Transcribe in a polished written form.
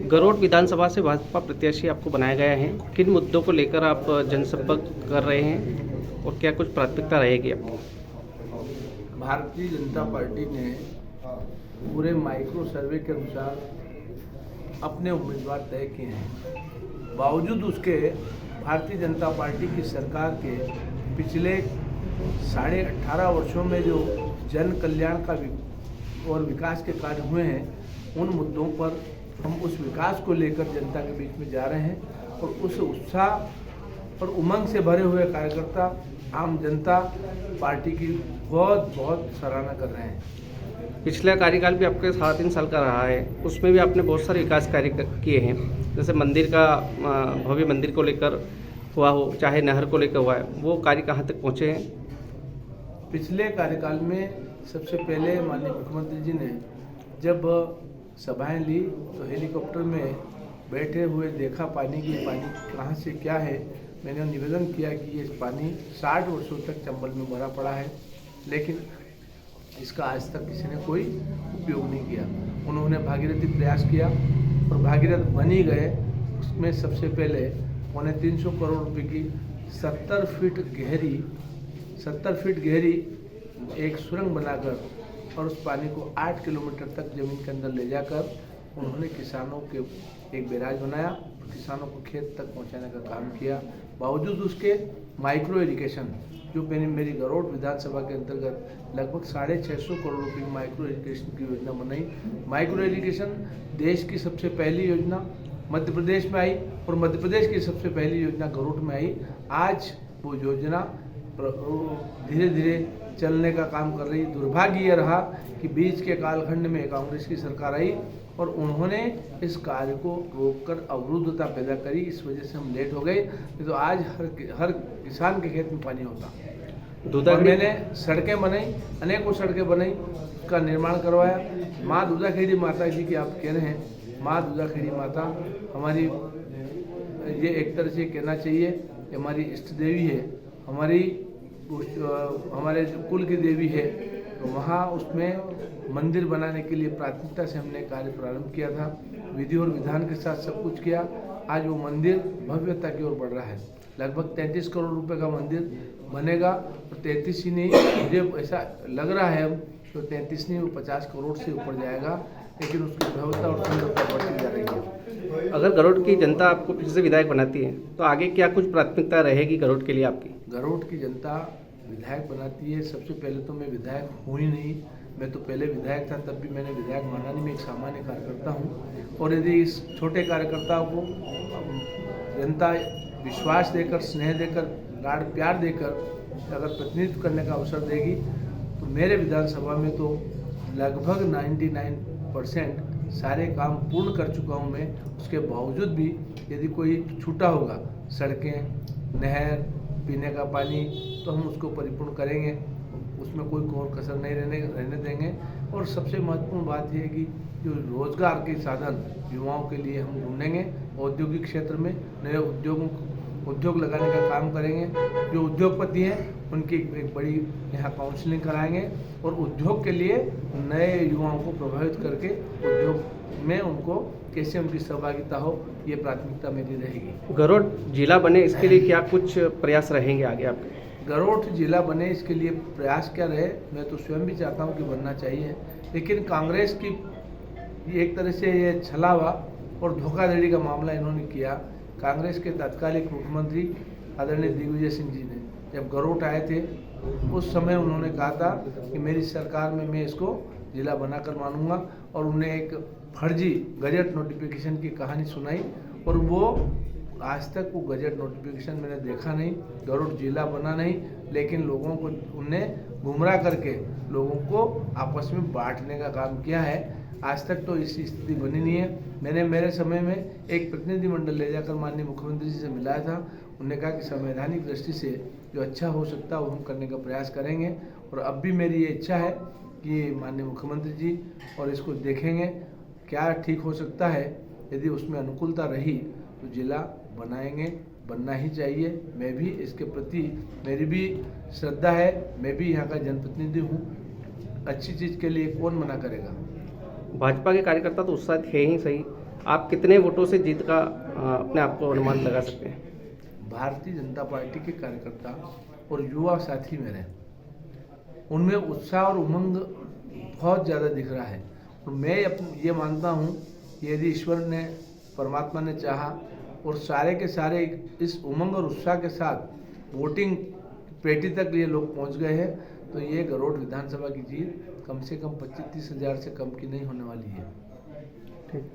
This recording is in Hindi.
गरोट विधानसभा से भाजपा प्रत्याशी आपको बनाया गया है। किन मुद्दों को लेकर आप जनसंपर्क कर रहे हैं और क्या कुछ प्राथमिकता रहेगी आपकी? भारतीय जनता पार्टी ने पूरे माइक्रो सर्वे के अनुसार अपने उम्मीदवार तय किए हैं। बावजूद उसके भारतीय जनता पार्टी की सरकार के पिछले 18.5 वर्षों में जो जन कल्याण का और विकास के कार्य हुए हैं, उन मुद्दों पर हम उस विकास को लेकर जनता के बीच में जा रहे हैं और उस उत्साह और उमंग से भरे हुए कार्यकर्ता आम जनता पार्टी की बहुत बहुत सराहना कर रहे हैं। पिछला कार्यकाल भी आपके 3.5 साल का रहा है, उसमें भी आपने बहुत सारे विकास कार्य किए हैं। जैसे मंदिर का भव्य मंदिर को लेकर हुआ हो, चाहे नहर को लेकर हुआ है, वो कार्य कहाँ तक पहुँचे हैं? पिछले कार्यकाल में सबसे पहले माननीय मुख्यमंत्री जी ने जब सभाएं ली तो हेलीकॉप्टर में बैठे हुए देखा पानी कहाँ से क्या है। मैंने निवेदन किया कि ये पानी 60 वर्षों तक चंबल में भरा पड़ा है, लेकिन इसका आज तक किसी ने कोई उपयोग नहीं किया। उन्होंने भागीरथी प्रयास किया और भागीरथ बन ही गए। उसमें सबसे पहले 350 करोड़ रुपए की 70 फीट गहरी एक सुरंग बनाकर और उस पानी को 8 किलोमीटर तक जमीन के अंदर ले जाकर उन्होंने किसानों के एक बैराज बनाया और किसानों को खेत तक पहुंचाने का काम किया। बावजूद उसके माइक्रो इरिगेशन जो मेरी गरोट विधानसभा के अंतर्गत लगभग 650 करोड़ रुपए की माइक्रो इरिगेशन की योजना बनाई। माइक्रो इरिगेशन देश की सबसे पहली योजना मध्य प्रदेश में आई और मध्य प्रदेश की सबसे पहली योजना गरोट में आई। आज वो योजना धीरे धीरे चलने का काम कर रही। दुर्भाग्य ये रहा कि बीच के कालखंड में कांग्रेस की सरकार आई और उन्होंने इस कार्य को रोककर अवरुद्धता पैदा करी। इस वजह से हम लेट हो गए, नहीं तो आज हर किसान के खेत में पानी होता। और मैंने सड़कें बनाई, अनेकों सड़कें बनाई, उसका निर्माण करवाया। माँ दूधाखेड़ी माता जी की आप कह रहे हैं, माँ दूधाखेड़ी माता हमारी, ये एक तरह से कहना चाहिए हमारी इष्ट देवी है, हमारे कुल की देवी है। तो वहाँ उसमें मंदिर बनाने के लिए प्राथमिकता से हमने कार्य प्रारंभ किया था। विधि और विधान के साथ सब कुछ किया। आज वो मंदिर भव्यता की ओर बढ़ रहा है। लगभग 33 करोड़ रुपए का मंदिर बनेगा और 33 ही नहीं, मुझे ऐसा लग रहा है तो 33 नहीं, वो 50 करोड़ से ऊपर जाएगा। लेकिन उसकी भव्यता और सुंदरता बढ़ती जा रही है। अगर गरोट की जनता आपको फिर से विधायक बनाती है तो आगे क्या कुछ प्राथमिकता रहेगी गरोट के लिए आपकी? गरोट की जनता विधायक बनाती है। सबसे पहले तो मैं विधायक हूँ ही नहीं, मैं तो पहले विधायक था, तब भी मैंने विधायक माना नहीं। मैं एक सामान्य कार्यकर्ता हूँ और यदि इस छोटे कार्यकर्ताओं को जनता विश्वास देकर, स्नेह देकर, लाड़ प्यार देकर अगर प्रतिनिधित्व करने का अवसर देगी तो मेरे विधानसभा में तो लगभग 99% सारे काम पूर्ण कर चुका हूँ मैं। उसके बावजूद भी यदि कोई छूटा होगा, सड़कें, नहर, पीने का पानी, तो हम उसको परिपूर्ण करेंगे। उसमें कोई कसर नहीं रहने देंगे। और सबसे महत्वपूर्ण बात यह है कि जो रोजगार के साधन युवाओं के लिए हम ढूंढेंगे, औद्योगिक क्षेत्र में नए उद्योग लगाने का काम करेंगे। जो उद्योगपति हैं उनकी एक बड़ी यहाँ काउंसलिंग कराएंगे और उद्योग के लिए नए युवाओं को प्रभावित करके उद्योग में उनको कैसे उनकी सहभागिता हो, ये प्राथमिकता मेरी रहेगी। गरोट जिला बने इसके लिए क्या कुछ प्रयास रहेंगे आगे आपके? गरोट जिला बने इसके लिए प्रयास क्या रहे, मैं तो स्वयं भी चाहता हूँ कि बनना चाहिए, लेकिन कांग्रेस की एक तरह से ये छलावा और धोखाधड़ी का मामला इन्होंने किया। कांग्रेस के तत्कालिक मुख्यमंत्री आदरणीय दिग्विजय सिंह जी ने जब गरोट आए थे उस समय उन्होंने कहा था कि मेरी सरकार में मैं इसको जिला बनाकर मानूंगा और उन्हें एक फर्जी गजट नोटिफिकेशन की कहानी सुनाई और वो आज तक वो गजट नोटिफिकेशन मैंने देखा नहीं। गरुड़ जिला बना नहीं, लेकिन लोगों को उनने गुमराह करके लोगों को आपस में बांटने का काम किया है। आज तक तो इस स्थिति बनी नहीं है। मैंने मेरे समय में एक प्रतिनिधिमंडल ले जाकर माननीय मुख्यमंत्री जी से मिलाया था। उन्होंने कहा कि संवैधानिक दृष्टि से जो अच्छा हो सकता है वो हम करने का प्रयास करेंगे और अब भी मेरी ये इच्छा है कि माननीय मुख्यमंत्री जी और इसको देखेंगे क्या ठीक हो सकता है। यदि उसमें अनुकूलता रही तो जिला बनाएंगे, बनना ही चाहिए। मैं भी इसके प्रति मेरी भी श्रद्धा है, मैं भी यहाँ का जनप्रतिनिधि हूँ। अच्छी चीज़ के लिए कौन मना करेगा। भाजपा के कार्यकर्ता तो उत्साहित है ही सही, आप कितने वोटों से जीत का अपने आप को अनुमान लगा सकते हैं? भारतीय जनता पार्टी के कार्यकर्ता और युवा साथी मेरे, उनमें उत्साह और उमंग बहुत ज़्यादा दिख रहा है। और मैं ये मानता हूँ कि यदि ईश्वर ने, परमात्मा ने चाहा और सारे के सारे इस उमंग और उत्साह के साथ वोटिंग पेटी तक ये लोग पहुँच गए हैं, तो ये गरोड़ विधानसभा की जीत कम से कम 25-30 हज़ार से कम की नहीं होने वाली है। ठीक।